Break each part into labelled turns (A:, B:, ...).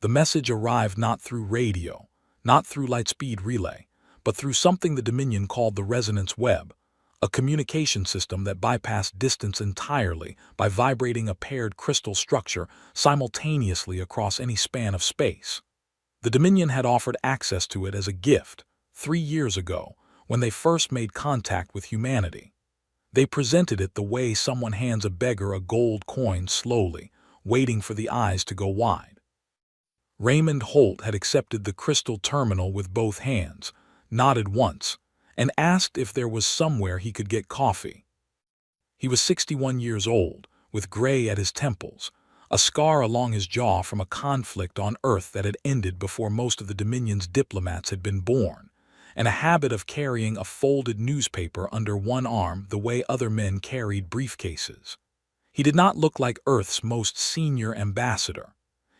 A: The message arrived not through radio, not through lightspeed relay, but through something the Dominion called the resonance web, a communication system that bypassed distance entirely by vibrating a paired crystal structure simultaneously across any span of space. The Dominion had offered access to it as a gift 3 years ago when they first made contact with humanity. They presented it the way someone hands a beggar a gold coin slowly, waiting for the eyes to go wide. Raymond Holt had accepted the crystal terminal with both hands, nodded once, and asked if there was somewhere he could get coffee. He was 61 years old, with gray at his temples, a scar along his jaw from a conflict on Earth that had ended before most of the Dominion's diplomats had been born, and a habit of carrying a folded newspaper under one arm the way other men carried briefcases. He did not look like Earth's most senior ambassador.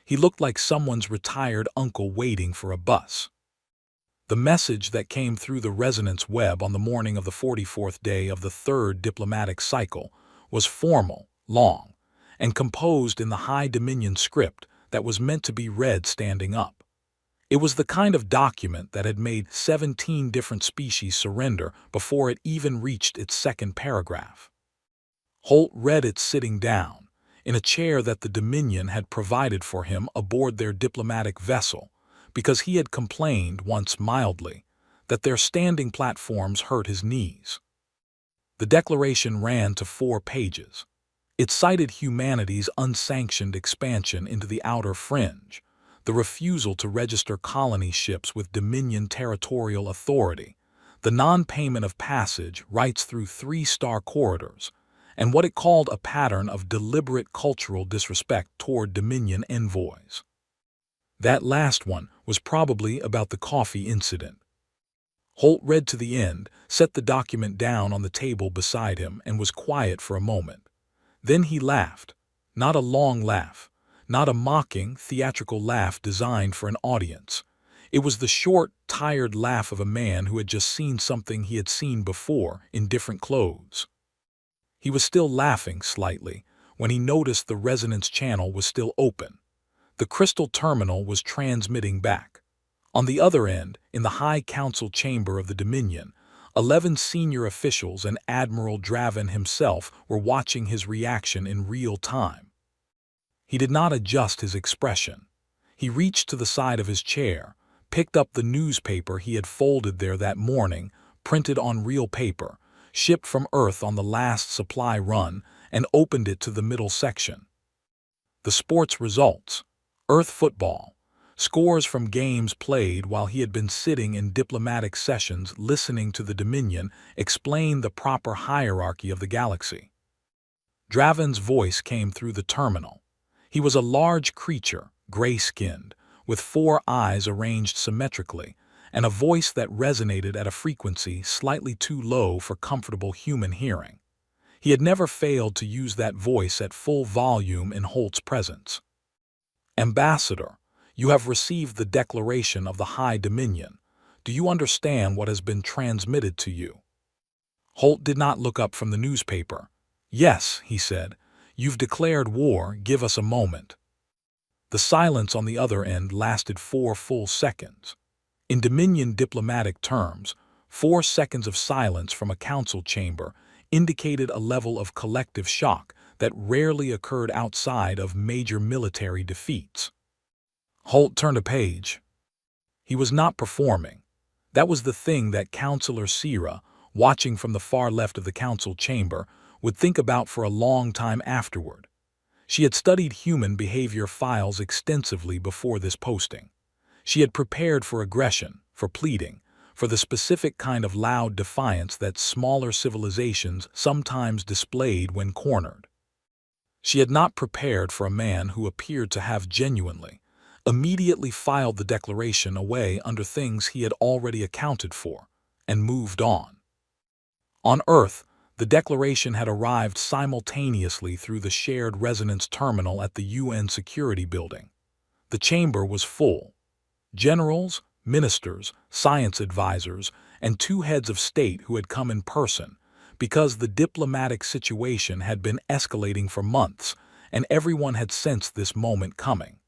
A: He looked like someone's retired uncle waiting for a bus. The message that came through the resonance web on the morning of the 44th day of the third diplomatic cycle was formal, long, and composed in the High Dominion script that was meant to be read standing up. It was the kind of document that had made 17 different species surrender before it even reached its second paragraph. Holt read it sitting down, in a chair that the Dominion had provided for him aboard their diplomatic vessel, because he had complained once mildly that their standing platforms hurt his knees. The declaration ran to 4 pages. It cited humanity's unsanctioned expansion into the outer fringe, the refusal to register colony ships with Dominion territorial authority, the non-payment of passage rights through 3-star corridors, and what it called a pattern of deliberate cultural disrespect toward Dominion envoys. That last one was probably about the coffee incident. Holt read to the end, set the document down on the table beside him, and was quiet for a moment. Then he laughed, not a long laugh, not a mocking, theatrical laugh designed for an audience. It was the short, tired laugh of a man who had just seen something he had seen before in different clothes. He was still laughing slightly when he noticed the resonance channel was still open. The crystal terminal was transmitting back. On the other end, in the High Council chamber of the Dominion, 11 senior officials and Admiral Draven himself were watching his reaction in real time. He did not adjust his expression. He reached to the side of his chair, picked up the newspaper he had folded there that morning, printed on real paper, shipped from Earth on the last supply run, and opened it to the middle section. The sports results. Earth football. Scores from games played while he had been sitting in diplomatic sessions listening to the Dominion explain the proper hierarchy of the galaxy. Draven's voice came through the terminal. He was a large creature, gray-skinned, with 4 eyes arranged symmetrically, and a voice that resonated at a frequency slightly too low for comfortable human hearing. He had never failed to use that voice at full volume in Holt's presence. "Ambassador, you have received the declaration of the High Dominion. Do you understand what has been transmitted to you?" Holt did not look up from the newspaper. "Yes," he said. "You've declared war, give us a moment." The silence on the other end lasted 4 full seconds. In Dominion diplomatic terms, 4 seconds of silence from a council chamber indicated a level of collective shock that rarely occurred outside of major military defeats. Holt turned a page. He was not performing. That was the thing that Counselor Sierra, watching from the far left of the council chamber, would think about for a long time afterward. She had studied human behavior files extensively before this posting. She had prepared for aggression, for pleading, for the specific kind of loud defiance that smaller civilizations sometimes displayed when cornered. She had not prepared for a man who appeared to have genuinely, immediately filed the declaration away under things he had already accounted for, and moved on. On Earth, the declaration had arrived simultaneously through the shared resonance terminal at the UN Security Building. The chamber was full. Generals, ministers, science advisors, and 2 heads of state who had come in person, because the diplomatic situation had been escalating for months, and everyone had sensed this moment coming.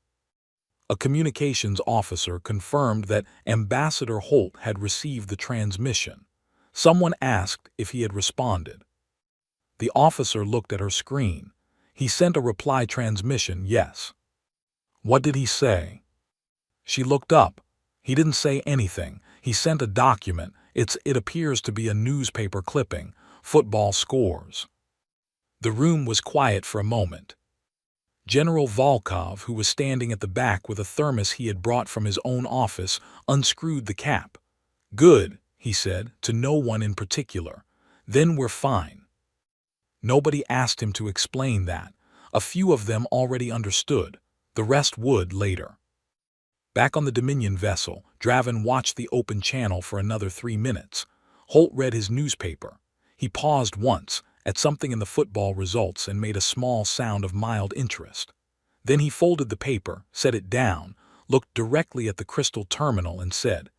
A: A communications officer confirmed that Ambassador Holt had received the transmission. Someone asked if he had responded. The officer looked at her screen. He sent a reply transmission, yes. What did he say? She looked up. He didn't say anything. He sent a document. It appears to be a newspaper clipping. Football scores. The room was quiet for a moment. General Volkov, who was standing at the back with a thermos he had brought from his own office, unscrewed the cap. "Good," he said, to no one in particular. "Then we're fine." Nobody asked him to explain that. A few of them already understood. The rest would later. Back on the Dominion vessel, Draven watched the open channel for another 3 minutes. Holt read his newspaper. He paused once, at something in the football results, and made a small sound of mild interest. Then he folded the paper, set it down, looked directly at the crystal terminal and said,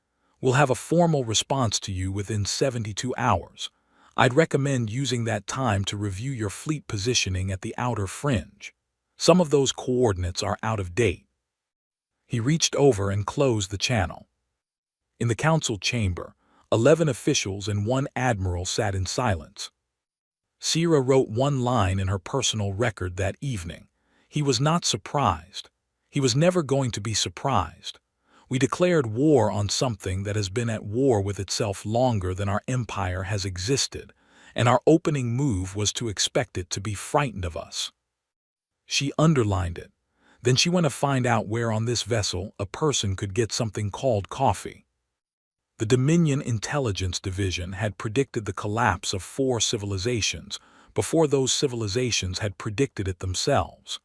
A: "We'll have a formal response to you within 72 hours. I'd recommend using that time to review your fleet positioning at the outer fringe. Some of those coordinates are out of date." He reached over and closed the channel. In the council chamber, 11 officials and 1 admiral sat in silence. Sierra wrote 1 line in her personal record that evening. He was not surprised. He was never going to be surprised. We declared war on something that has been at war with itself longer than our empire has existed, and our opening move was to expect it to be frightened of us. She underlined it. Then she went to find out where on this vessel a person could get something called coffee. The Dominion Intelligence Division had predicted the collapse of 4 civilizations before those civilizations had predicted it themselves.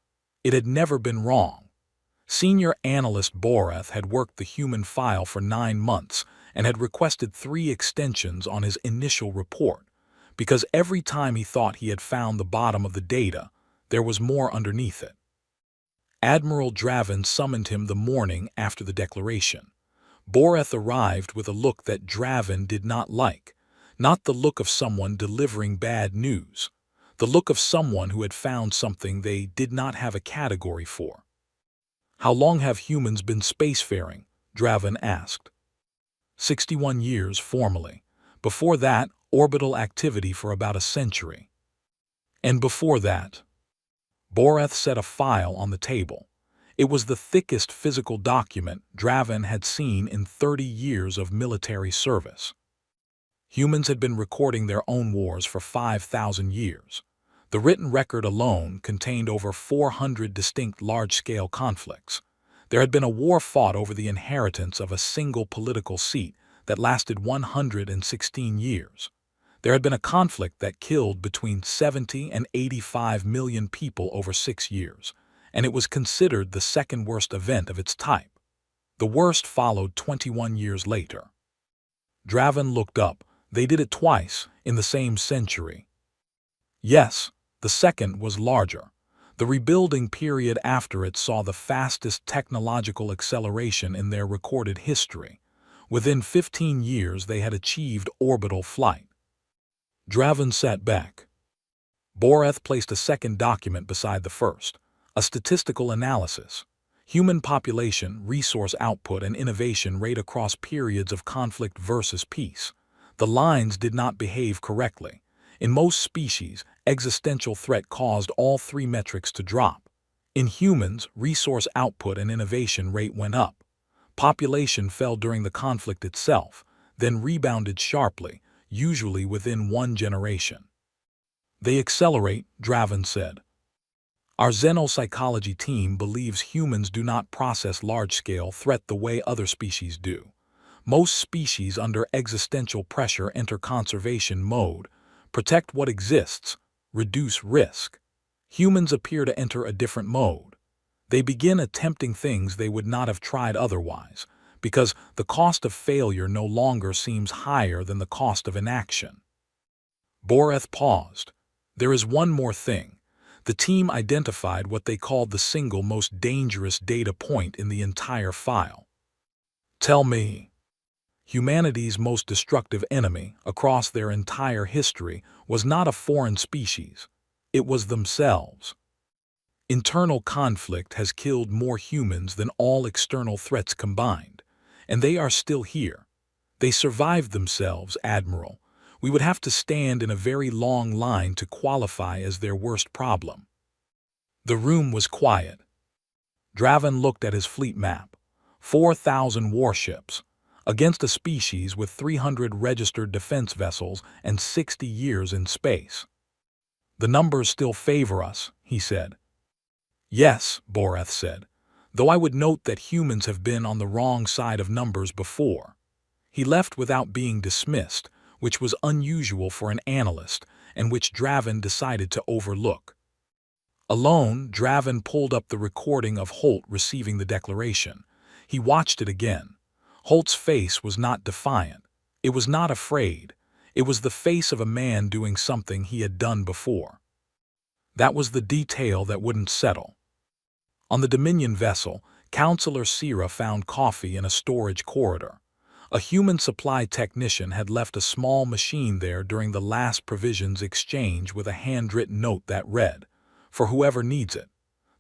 A: It had never been wrong. Senior analyst Boreth had worked the human file for 9 months and had requested 3 extensions on his initial report, because every time he thought he had found the bottom of the data, there was more underneath it. Admiral Draven summoned him the morning after the declaration. Boreth arrived with a look that Draven did not like, not the look of someone delivering bad news, the look of someone who had found something they did not have a category for. "How long have humans been spacefaring?" Draven asked. 61 years formally. Before that, orbital activity for about a century. And before that? Boreth set a file on the table. It was the thickest physical document Draven had seen in 30 years of military service. Humans had been recording their own wars for 5,000 years. The written record alone contained over 400 distinct large-scale conflicts. There had been a war fought over the inheritance of a single political seat that lasted 116 years. There had been a conflict that killed between 70 and 85 million people over 6 years, and it was considered the second worst event of its type. The worst followed 21 years later. Draven looked up. They did it twice, in the same century. Yes, the second was larger. The rebuilding period after it saw the fastest technological acceleration in their recorded history. Within 15 years they had achieved orbital flight. Draven sat back. Boreth placed a second document beside the first. A statistical analysis. Human population, resource output, and innovation rate across periods of conflict versus peace. The lines did not behave correctly. In most species, existential threat caused all 3 metrics to drop. In humans, resource output and innovation rate went up. Population fell during the conflict itself, then rebounded sharply, usually within 1 generation. "They accelerate," Draven said. "Our xenopsychology team believes humans do not process large-scale threat the way other species do. Most species under existential pressure enter conservation mode, protect what exists, reduce risk. Humans appear to enter a different mode. They begin attempting things they would not have tried otherwise, because the cost of failure no longer seems higher than the cost of inaction." Boreth paused. "There is one more thing. The team identified what they called the single most dangerous data point in the entire file." "Tell me." Humanity's most destructive enemy, across their entire history, was not a foreign species. It was themselves. Internal conflict has killed more humans than all external threats combined, and they are still here. They survived themselves, Admiral. We would have to stand in a very long line to qualify as their worst problem. The room was quiet. Draven looked at his fleet map. 4,000 warships, against a species with 300 registered defense vessels and 60 years in space. The numbers still favor us, he said. Yes, Boreth said, though I would note that humans have been on the wrong side of numbers before. He left without being dismissed, which was unusual for an analyst, and which Draven decided to overlook. Alone, Draven pulled up the recording of Holt receiving the declaration. He watched it again. Holt's face was not defiant. It was not afraid. It was the face of a man doing something he had done before. That was the detail that wouldn't settle. On the Dominion vessel, Counselor Sira found coffee in a storage corridor. A human supply technician had left a small machine there during the last provisions exchange with a handwritten note that read, "For whoever needs it."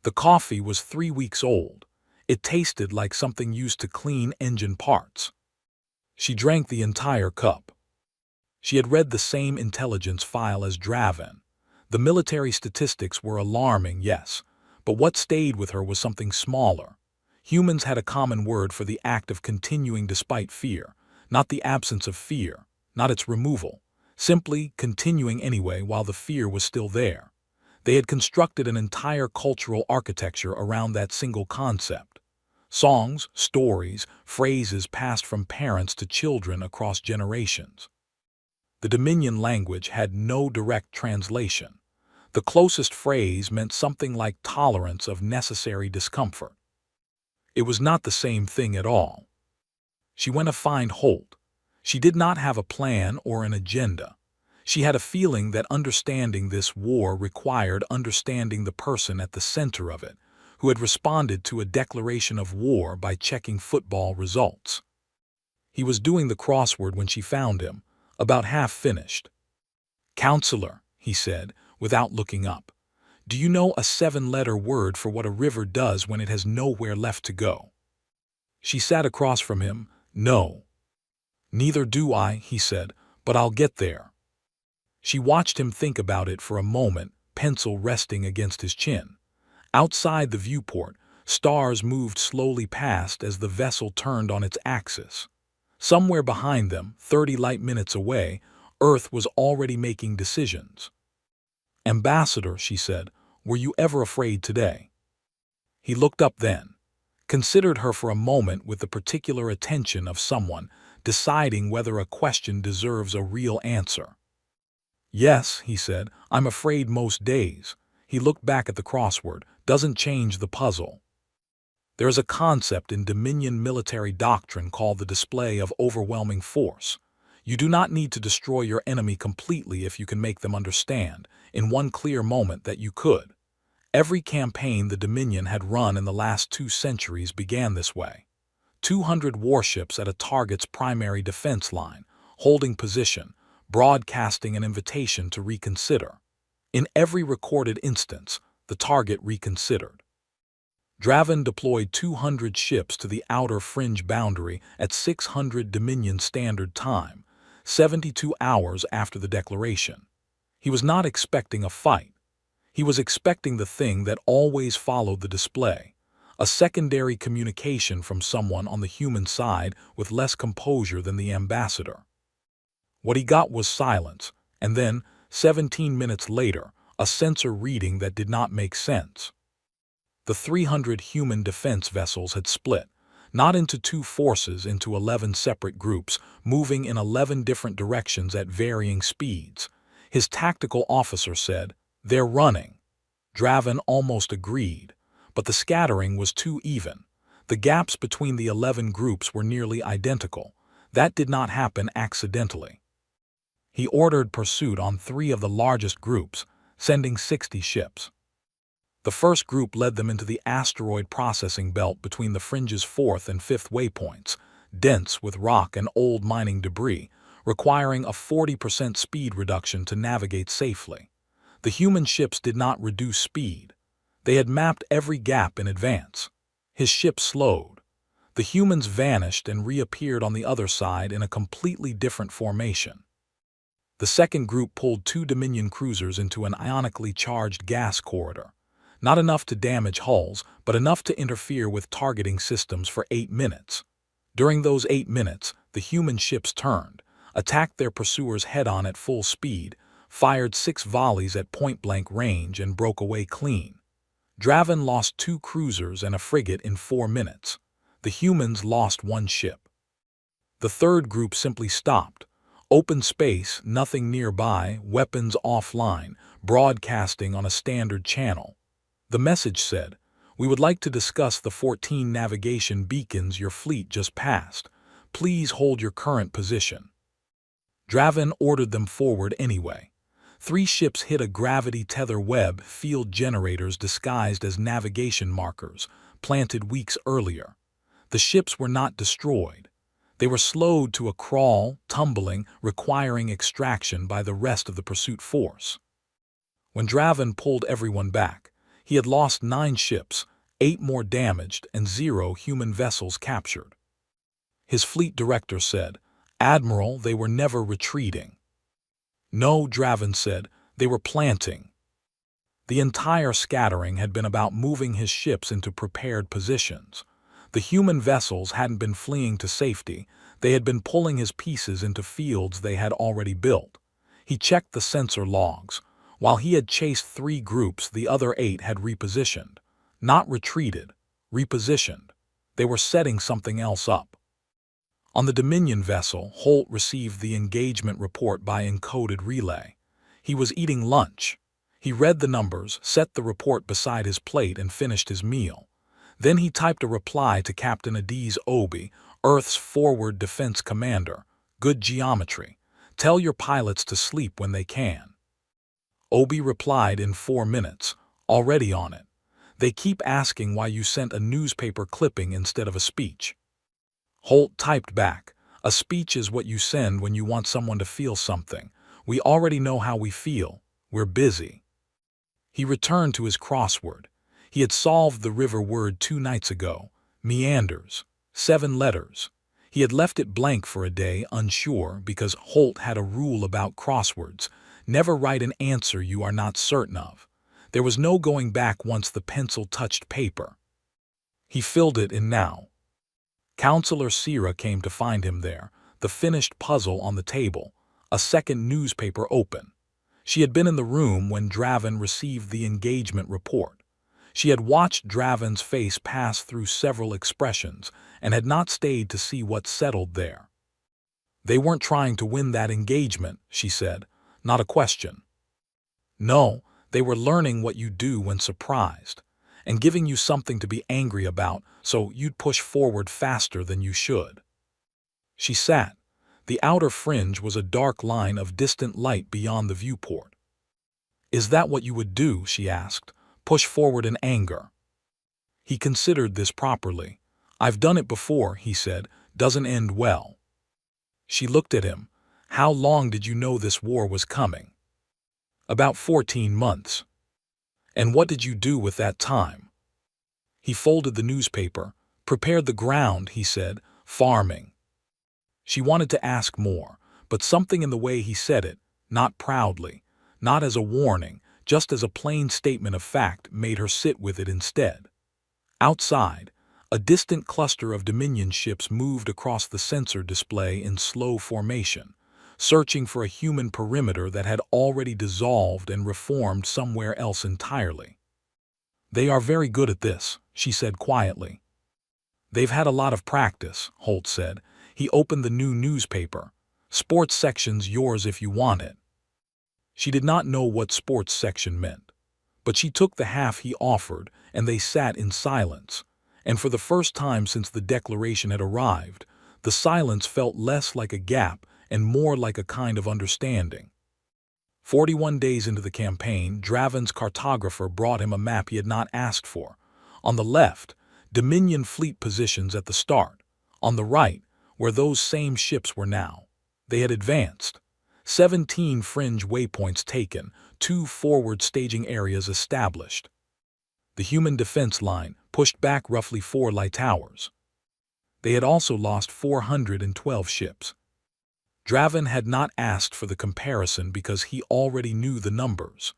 A: The coffee was 3 weeks old. It tasted like something used to clean engine parts. She drank the entire cup. She had read the same intelligence file as Draven. The military statistics were alarming, yes, but what stayed with her was something smaller. Humans had a common word for the act of continuing despite fear, not the absence of fear, not its removal, simply continuing anyway while the fear was still there. They had constructed an entire cultural architecture around that single concept. Songs, stories, phrases passed from parents to children across generations. The Dominion language had no direct translation. The closest phrase meant something like tolerance of necessary discomfort. It was not the same thing at all. She went to find Holt. She did not have a plan or an agenda. She had a feeling that understanding this war required understanding the person at the center of it, who had responded to a declaration of war by checking football results. He was doing the crossword when she found him, about half finished. "Counselor," he said, without looking up, "do you know a 7-letter word for what a river does when it has nowhere left to go?" She sat across from him. "No." "Neither do I," he said, "but I'll get there." She watched him think about it for a moment, pencil resting against his chin. Outside the viewport, stars moved slowly past as the vessel turned on its axis. Somewhere behind them, 30 light minutes away, Earth was already making decisions. "Ambassador," she said, "were you ever afraid today?" He looked up then, considered her for a moment with the particular attention of someone deciding whether a question deserves a real answer. "Yes," he said, "I'm afraid most days." He looked back at the crossword. "Doesn't change the puzzle." There is a concept in Dominion military doctrine called the display of overwhelming force. You do not need to destroy your enemy completely if you can make them understand, in one clear moment, that you could. Every campaign the Dominion had run in the last 2 centuries began this way. 200 warships at a target's primary defense line, holding position, broadcasting an invitation to reconsider. In every recorded instance, the target reconsidered. Draven deployed 200 ships to the outer fringe boundary at 600 Dominion Standard Time, 72 hours after the declaration. He was not expecting a fight. He was expecting the thing that always followed the display, a secondary communication from someone on the human side with less composure than the ambassador. What he got was silence, and then, 17 minutes later, a sensor reading that did not make sense. The 300 human defense vessels had split, not into 2 forces, into 11 separate groups, moving in 11 different directions at varying speeds. His tactical officer said, "They're running." Draven almost agreed, but the scattering was too even. The gaps between the 11 groups were nearly identical. That did not happen accidentally. He ordered pursuit on 3 of the largest groups, sending 60 ships. The first group led them into the asteroid processing belt between the fringe's 4th and 5th waypoints, dense with rock and old mining debris, requiring a 40% speed reduction to navigate safely. The human ships did not reduce speed. They had mapped every gap in advance. His ship slowed. The humans vanished and reappeared on the other side in a completely different formation. The second group pulled 2 Dominion cruisers into an ionically charged gas corridor. Not enough to damage hulls, but enough to interfere with targeting systems for 8 minutes. During those 8 minutes, the human ships turned, attacked their pursuers head-on at full speed, fired 6 volleys at point-blank range, and broke away clean. Draven lost 2 cruisers and a frigate in 4 minutes. The humans lost 1 ship. The third group simply stopped. Open space, nothing nearby, weapons offline, broadcasting on a standard channel. The message said, "We would like to discuss the 14 navigation beacons your fleet just passed. Please hold your current position." Draven ordered them forward anyway. 3 ships hit a gravity tether web field generators disguised as navigation markers, planted weeks earlier. The ships were not destroyed. They were slowed to a crawl, tumbling, requiring extraction by the rest of the pursuit force. When Draven pulled everyone back, he had lost 9 ships, 8 more damaged, and 0 human vessels captured. His fleet director said, "Admiral, they were never retreating." "No," Draven said, "they were planting." The entire scattering had been about moving his ships into prepared positions. The human vessels hadn't been fleeing to safety, they had been pulling his pieces into fields they had already built. He checked the sensor logs. While he had chased 3 groups, the other 8 had repositioned. Not retreated, repositioned. They were setting something else up. On the Dominion vessel, Holt received the engagement report by encoded relay. He was eating lunch. He read the numbers, set the report beside his plate, and finished his meal. Then he typed a reply to Captain Adiz Obi, Earth's forward defense commander. "Good geometry. Tell your pilots to sleep when they can." Obi replied in 4 minutes, "Already on it. They keep asking why you sent a newspaper clipping instead of a speech." Holt typed back, "A speech is what you send when you want someone to feel something. We already know how we feel. We're busy." He returned to his crossword. He had solved the river word 2 nights ago. Meanders. 7 letters. He had left it blank for a day, unsure, because Holt had a rule about crosswords. Never write an answer you are not certain of. There was no going back once the pencil touched paper. He filled it in now. Counselor Sierra came to find him there, the finished puzzle on the table, a second newspaper open. She had been in the room when Draven received the engagement report. She had watched Draven's face pass through several expressions and had not stayed to see what settled there. "They weren't trying to win that engagement," she said. "Not a question. No, they were learning what you do when surprised, and giving you something to be angry about so you'd push forward faster than you should." She sat. The outer fringe was a dark line of distant light beyond the viewport. "Is that what you would do?" she asked. "Push forward in anger?" He considered this properly. "I've done it before," he said. "Doesn't end well." She looked at him. "How long did you know this war was coming?" "About 14 months. "And what did you do with that time?" He folded the newspaper. "Prepared the ground," he said. "Farming." She wanted to ask more, but something in the way he said it, not proudly, not as a warning, just as a plain statement of fact, made her sit with it instead. Outside, a distant cluster of Dominion ships moved across the sensor display in slow formation, searching for a human perimeter that had already dissolved and reformed somewhere else entirely. "They are very good at this," she said quietly. "They've had a lot of practice," Holt said. He opened the new newspaper. "Sports section's yours if you want it." She did not know what sports section meant, but she took the half he offered, and they sat in silence. And for the first time since the declaration had arrived, the silence felt less like a gap and more like a kind of understanding. 41 days into the campaign, Draven's cartographer brought him a map he had not asked for. On the left, Dominion fleet positions at the start. On the right, where those same ships were now. They had advanced. 17 fringe waypoints taken, 2 forward staging areas established. The human defense line pushed back roughly 4 light hours. They had also lost 412 ships. Draven had not asked for the comparison because he already knew the numbers.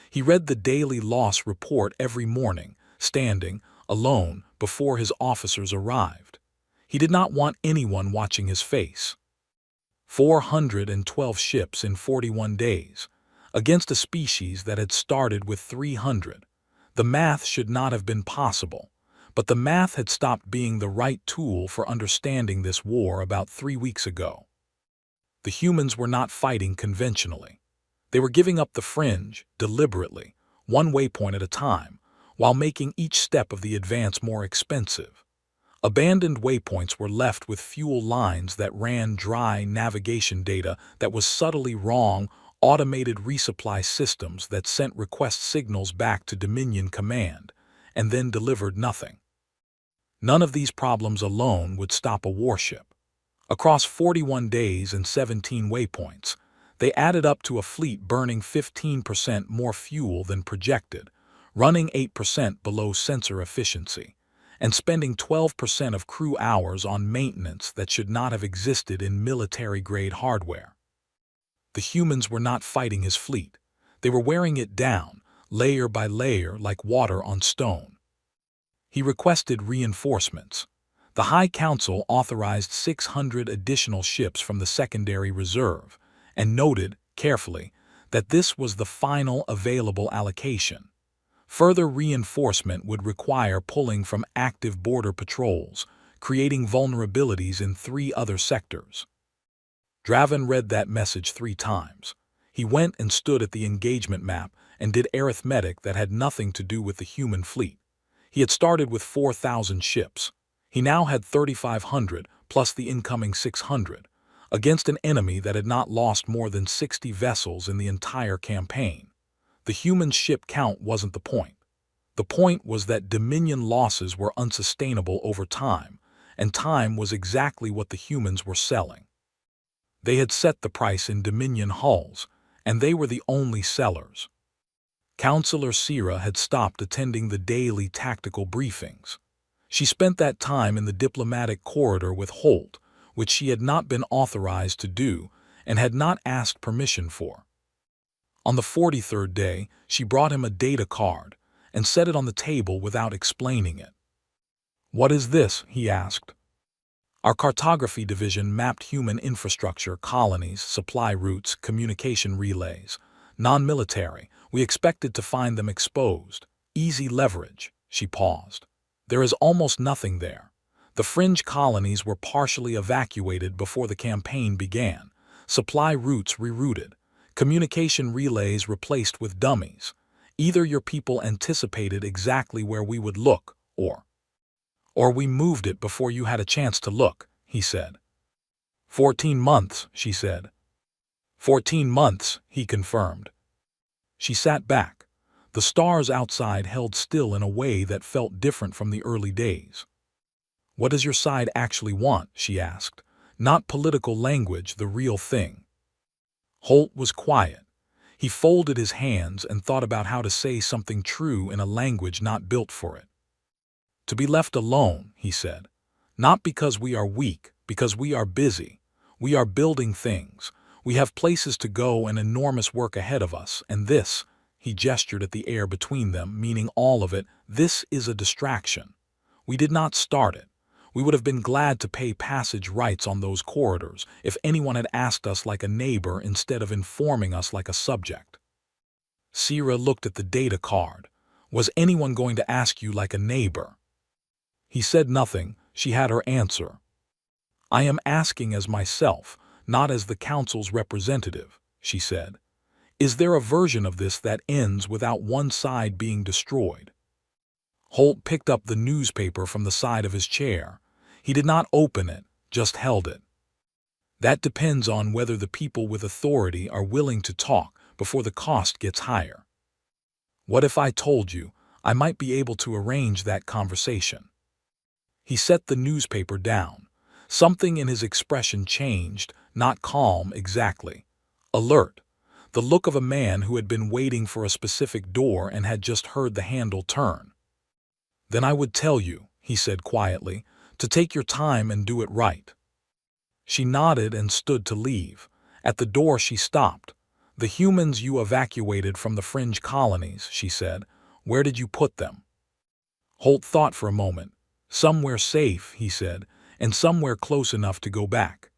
A: He read the daily loss report every morning, standing, alone, before his officers arrived. He did not want anyone watching his face. 412 ships in 41 days, against a species that had started with 300. The math should not have been possible, but the math had stopped being the right tool for understanding this war about 3 weeks ago. The humans were not fighting conventionally. They were giving up the fringe, deliberately, one waypoint at a time, while making each step of the advance more expensive. Abandoned waypoints were left with fuel lines that ran dry navigation data that was subtly wrong, automated resupply systems that sent request signals back to Dominion Command, and then delivered nothing. None of these problems alone would stop a warship. Across 41 days and 17 waypoints, they added up to a fleet burning 15% more fuel than projected, running 8% below sensor efficiency, and spending 12% of crew hours on maintenance that should not have existed in military-grade hardware. The humans were not fighting his fleet. They were wearing it down, layer by layer, like water on stone. He requested reinforcements. The High Council authorized 600 additional ships from the secondary reserve, and noted, carefully, that this was the final available allocation. Further reinforcement would require pulling from active border patrols, creating vulnerabilities in 3 other sectors. Draven read that message 3 times. He went and stood at the engagement map and did arithmetic that had nothing to do with the human fleet. He had started with 4,000 ships. He now had 3,500 plus the incoming 600, against an enemy that had not lost more than 60 vessels in the entire campaign. The human ship count wasn't the point. The point was that Dominion losses were unsustainable over time, and time was exactly what the humans were selling. They had set the price in Dominion hulls, and they were the only sellers. Counselor Sira had stopped attending the daily tactical briefings. She spent that time in the diplomatic corridor with Holt, which she had not been authorized to do and had not asked permission for. On the 43rd day, she brought him a data card and set it on the table without explaining it. "What is this?" he asked. "Our cartography division mapped human infrastructure, colonies, supply routes, communication relays. Non-military, we expected to find them exposed. Easy leverage." She paused. "There is almost nothing there. The fringe colonies were partially evacuated before the campaign began, supply routes rerouted, communication relays replaced with dummies. Either your people anticipated exactly where we would look, or we moved it before you had a chance to look," he said. 14 months, she said. 14 months, he confirmed. She sat back. The stars outside held still in a way that felt different from the early days. "What does your side actually want?" she asked. "Not political language, the real thing." Holt was quiet. He folded his hands and thought about how to say something true in a language not built for it. "To be left alone," he said. "Not because we are weak, because we are busy. We are building things. We have places to go and enormous work ahead of us, and this," he gestured at the air between them, meaning all of it, "this is a distraction. We did not start it. We would have been glad to pay passage rights on those corridors if anyone had asked us like a neighbor instead of informing us like a subject." Sira looked at the data card. "Was anyone going to ask you like a neighbor?" He said nothing. She had her answer. "I am asking as myself, not as the council's representative," she said. "Is there a version of this that ends without one side being destroyed?" Holt picked up the newspaper from the side of his chair. He did not open it, just held it. "That depends on whether the people with authority are willing to talk before the cost gets higher. What if I told you I might be able to arrange that conversation?" He set the newspaper down. Something in his expression changed, not calm exactly. Alert. The look of a man who had been waiting for a specific door and had just heard the handle turn. Then I would tell you, he said quietly, to take your time and do it right. She nodded and stood to leave. At the door she stopped. The humans you evacuated from the fringe colonies, she said. Where did you put them? Holt thought for a moment. Somewhere safe, he said, and somewhere close enough to go back.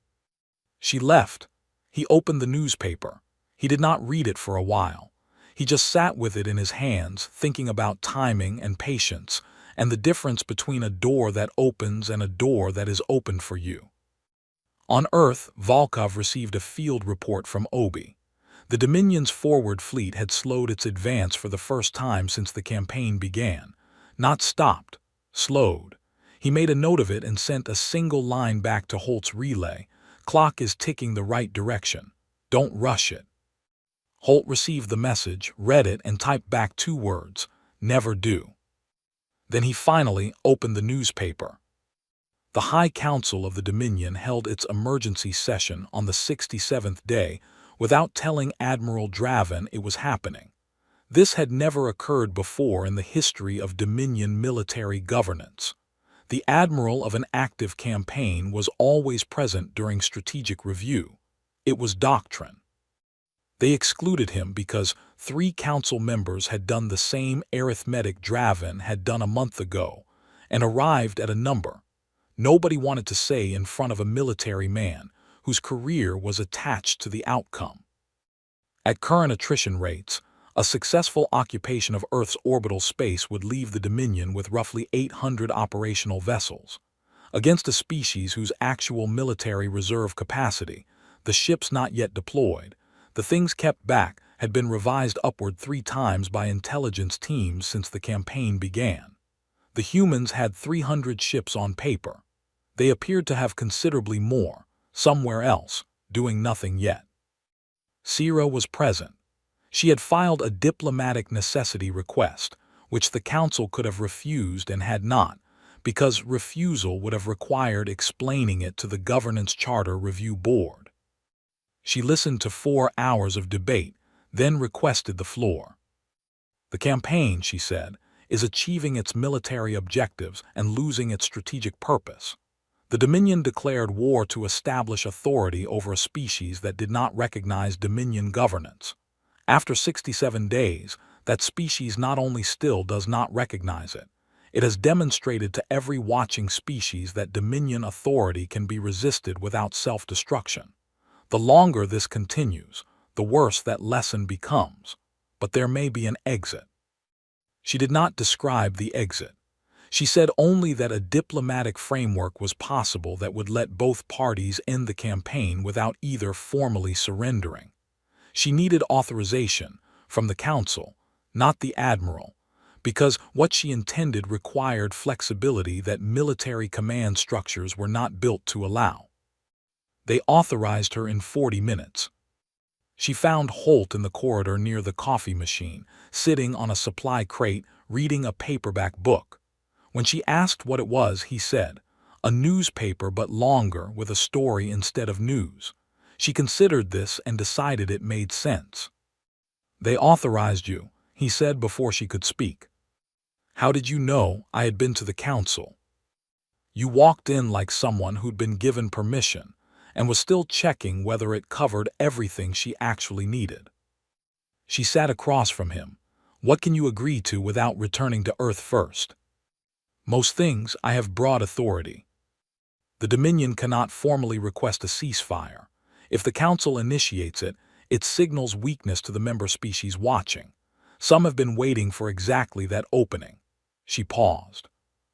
A: She left. He opened the newspaper. He did not read it for a while. He just sat with it in his hands, thinking about timing and patience, and the difference between a door that opens and a door that is opened for you. On Earth, Volkov received a field report from Obi. The Dominion's forward fleet had slowed its advance for the first time since the campaign began. Not stopped, slowed. He made a note of it and sent a single line back to Holt's relay. Clock is ticking the right direction. Don't rush it. Holt received the message, read it, and typed back 2 words, never do. Then he finally opened the newspaper. The High Council of the Dominion held its emergency session on the 67th day without telling Admiral Draven it was happening. This had never occurred before in the history of Dominion military governance. The admiral of an active campaign was always present during strategic review. It was doctrine. They excluded him because 3 council members had done the same arithmetic Draven had done a month ago and arrived at a number. Nobody wanted to say in front of a military man whose career was attached to the outcome. At current attrition rates, a successful occupation of Earth's orbital space would leave the Dominion with roughly 800 operational vessels. Against a species whose actual military reserve capacity, the ships not yet deployed, the things kept back, had been revised upward 3 times by intelligence teams since the campaign began. The humans had 300 ships on paper. They appeared to have considerably more, somewhere else, doing nothing yet. Sierra was present. She had filed a diplomatic necessity request, which the council could have refused and had not, because refusal would have required explaining it to the Governance Charter Review Board. She listened to 4 hours of debate, then requested the floor. The campaign, she said, is achieving its military objectives and losing its strategic purpose. The Dominion declared war to establish authority over a species that did not recognize Dominion governance. After 67 days, that species not only still does not recognize it, it has demonstrated to every watching species that Dominion authority can be resisted without self-destruction. The longer this continues, the worse that lesson becomes, but there may be an exit. She did not describe the exit. She said only that a diplomatic framework was possible that would let both parties end the campaign without either formally surrendering. She needed authorization from the council, not the admiral, because what she intended required flexibility that military command structures were not built to allow. They authorized her in 40 minutes. She found Holt in the corridor near the coffee machine, sitting on a supply crate, reading a paperback book. When she asked what it was, he said, "A newspaper but longer with a story instead of news." She considered this and decided it made sense. "They authorized you," he said before she could speak. "How did you know I had been to the council?" "You walked in like someone who'd been given permission and was still checking whether it covered everything she actually needed." She sat across from him. "What can you agree to without returning to Earth first?" "Most things. I have broad authority. The Dominion cannot formally request a ceasefire. If the Council initiates it, it signals weakness to the member species watching. Some have been waiting for exactly that opening." She paused.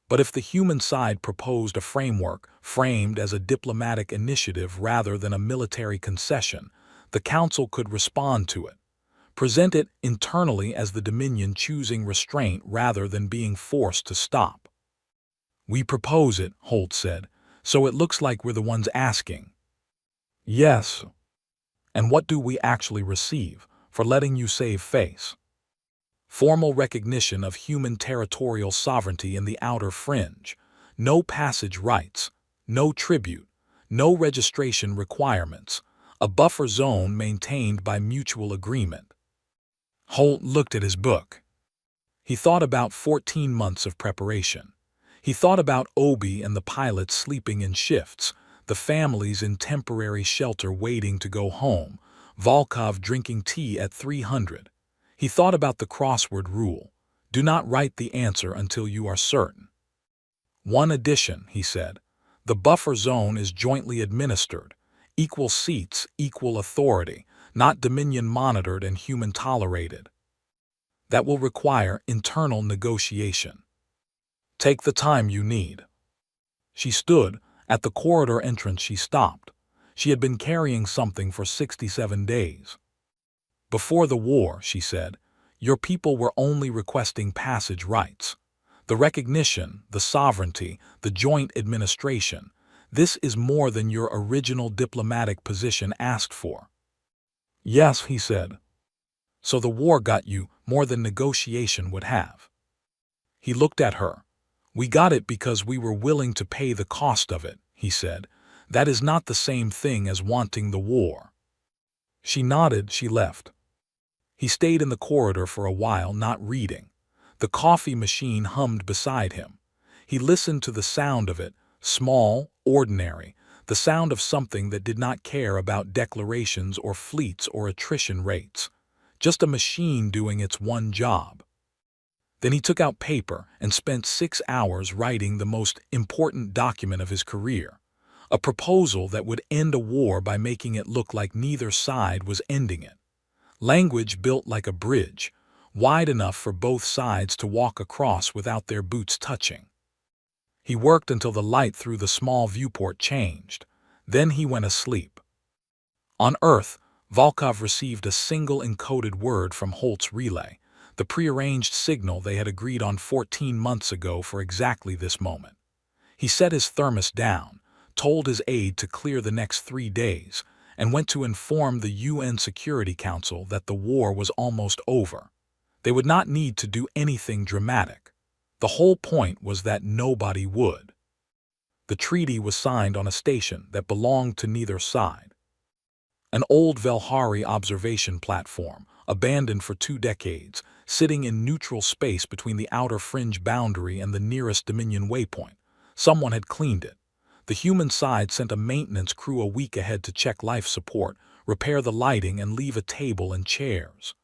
A: "But if the human side proposed a framework framed as a diplomatic initiative rather than a military concession, the Council could respond to it. Present it internally as the Dominion choosing restraint rather than being forced to stop." "We propose it," Holt said, "so it looks like we're the ones asking." "Yes. And what do we actually receive for letting you save face?" "Formal recognition of human territorial sovereignty in the outer fringe, no passage rights, no tribute, no registration requirements, a buffer zone maintained by mutual agreement." Holt looked at his book. He thought about 14 months of preparation. He thought about Obi and the pilots sleeping in shifts, the families in temporary shelter waiting to go home, Volkov drinking tea at 300. He thought about the crossword rule. Do not write the answer until you are certain. One addition, he said. The buffer zone is jointly administered. Equal seats, equal authority, not dominion monitored and human tolerated. That will require internal negotiation. Take the time you need. She stood. At the corridor entrance she stopped. She had been carrying something for 67 days. Before the war, she said, your people were only requesting passage rights. The recognition, the sovereignty, the joint administration. This is more than your original diplomatic position asked for. Yes, he said. So the war got you more than negotiation would have. He looked at her. We got it because we were willing to pay the cost of it, he said. That is not the same thing as wanting the war. She nodded, she left. He stayed in the corridor for a while, not reading. The coffee machine hummed beside him. He listened to the sound of it, small, ordinary, the sound of something that did not care about declarations or fleets or attrition rates. Just a machine doing its one job. Then he took out paper and spent 6 hours writing the most important document of his career, a proposal that would end a war by making it look like neither side was ending it. Language built like a bridge, wide enough for both sides to walk across without their boots touching. He worked until the light through the small viewport changed. Then he went asleep. On Earth, Volkov received a single encoded word from Holt's relay, the prearranged signal they had agreed on 14 months ago for exactly this moment. He set his thermos down, told his aide to clear the next 3 days, and went to inform the UN Security Council that the war was almost over. They would not need to do anything dramatic. The whole point was that nobody would. The treaty was signed on a station that belonged to neither side. An old Velhari observation platform, abandoned for 2 decades, sitting in neutral space between the outer fringe boundary and the nearest Dominion waypoint. Someone had cleaned it. The human side sent a maintenance crew a week ahead to check life support, repair the lighting, and leave a table and chairs.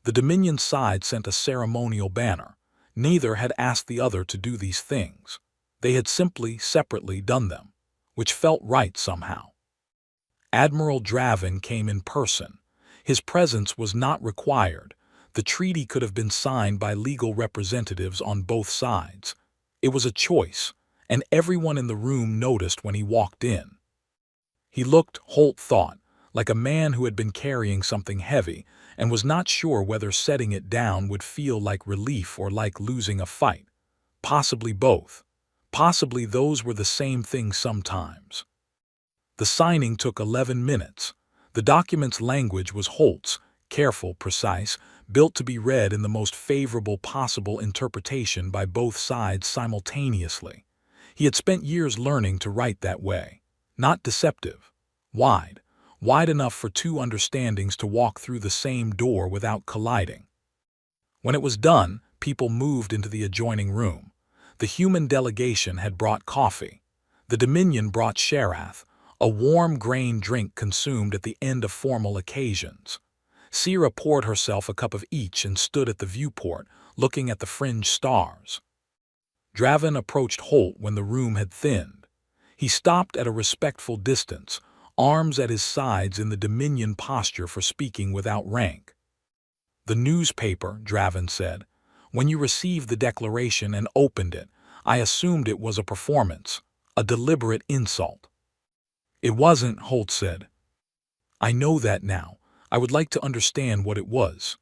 A: The Dominion side sent a ceremonial banner. Neither had asked the other to do these things. They had simply, separately done them, which felt right somehow. Admiral Dravin came in person. His presence was not required. The treaty could have been signed by legal representatives on both sides. It was a choice, and everyone in the room noticed when he walked in. He looked, Holt thought, like a man who had been carrying something heavy and was not sure whether setting it down would feel like relief or like losing a fight. Possibly both. Possibly those were the same thing sometimes. The signing took 11 minutes. The document's language was Holt's, careful, precise, built to be read in the most favorable possible interpretation by both sides simultaneously. He had spent years learning to write that way. Not deceptive. Wide enough for 2 understandings to walk through the same door without colliding. When it was done, people moved into the adjoining room. The human delegation had brought coffee. The Dominion brought Sherath, a warm grain drink consumed at the end of formal occasions. Sierra poured herself a cup of each and stood at the viewport, looking at the fringe stars. Dravin approached Holt when the room had thinned. He stopped at a respectful distance, arms at his sides in the Dominion posture for speaking without rank. The newspaper, Dravin said. When you received the declaration and opened it, I assumed it was a performance, a deliberate insult. It wasn't, Holt said. I know that now. I would like to understand what it was.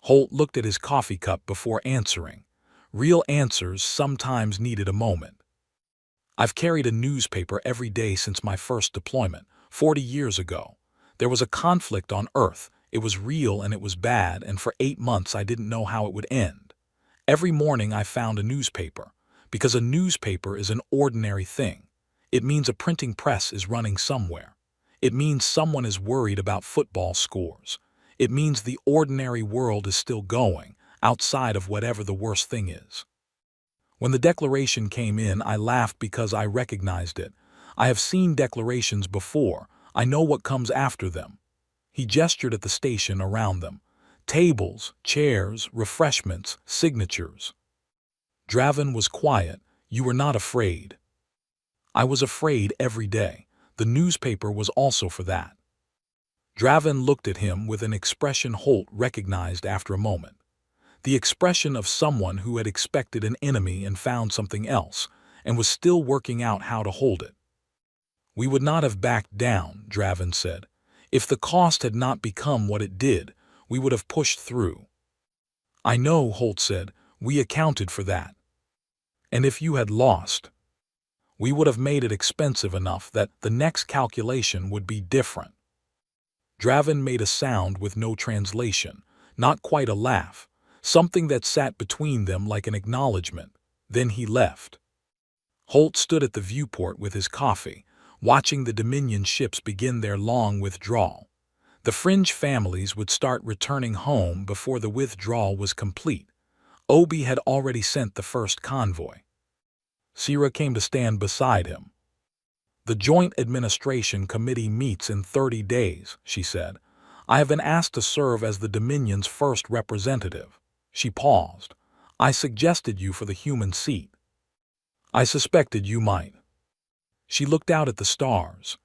A: Holt looked at his coffee cup before answering. Real answers sometimes needed a moment. I've carried a newspaper every day since my first deployment, 40 years ago. There was a conflict on Earth. It was real and it was bad, and for 8 months I didn't know how it would end. Every morning I found a newspaper, because a newspaper is an ordinary thing. It means a printing press is running somewhere. It means someone is worried about football scores. It means the ordinary world is still going, outside of whatever the worst thing is. When the declaration came in, I laughed because I recognized it. I have seen declarations before. I know what comes after them. He gestured at the station around them. Tables, chairs, refreshments, signatures. Draven was quiet. You were not afraid. I was afraid every day. The newspaper was also for that. Draven looked at him with an expression Holt recognized after a moment. The expression of someone who had expected an enemy and found something else, and was still working out how to hold it. We would not have backed down, Draven said. If the cost had not become what it did, we would have pushed through. I know, Holt said, we accounted for that. And if you had lost, we would have made it expensive enough that the next calculation would be different. Draven made a sound with no translation, not quite a laugh, something that sat between them like an acknowledgement. Then he left. Holt stood at the viewport with his coffee, watching the Dominion ships begin their long withdrawal. The fringe families would start returning home before the withdrawal was complete. Obi had already sent the first convoy. Sierra came to stand beside him. The Joint Administration Committee meets in 30 days, she said. I have been asked to serve as the Dominion's first representative. She paused. I suggested you for the human seat. I suspected you might. She looked out at the stars.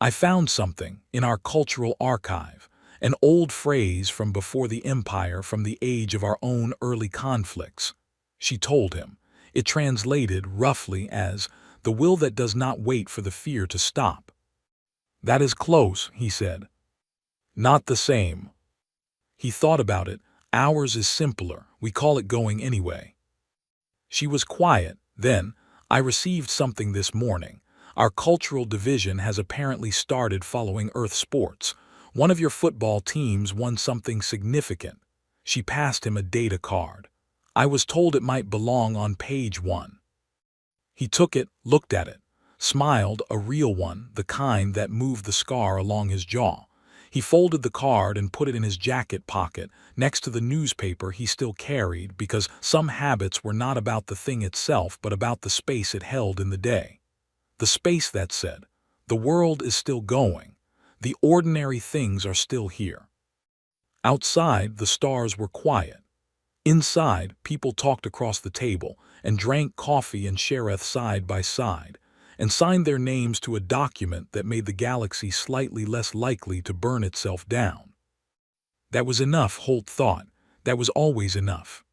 A: I found something in our cultural archive, an old phrase from before the Empire, from the age of our own early conflicts. She told him. It translated roughly as, the will that does not wait for the fear to stop. That is close, he said. Not the same. He thought about it. Ours is simpler. We call it going anyway. She was quiet. Then, I received something this morning. Our cultural division has apparently started following Earth sports. One of your football teams won something significant. She passed him a data card. I was told it might belong on page 1. He took it, looked at it, smiled, a real one, the kind that moved the scar along his jaw. He folded the card and put it in his jacket pocket, next to the newspaper he still carried, because some habits were not about the thing itself but about the space it held in the day. The space that said, the world is still going. The ordinary things are still here. Outside, the stars were quiet. Inside, people talked across the table and drank coffee and Shereth side by side, and signed their names to a document that made the galaxy slightly less likely to burn itself down. That was enough, Holt thought. That was always enough.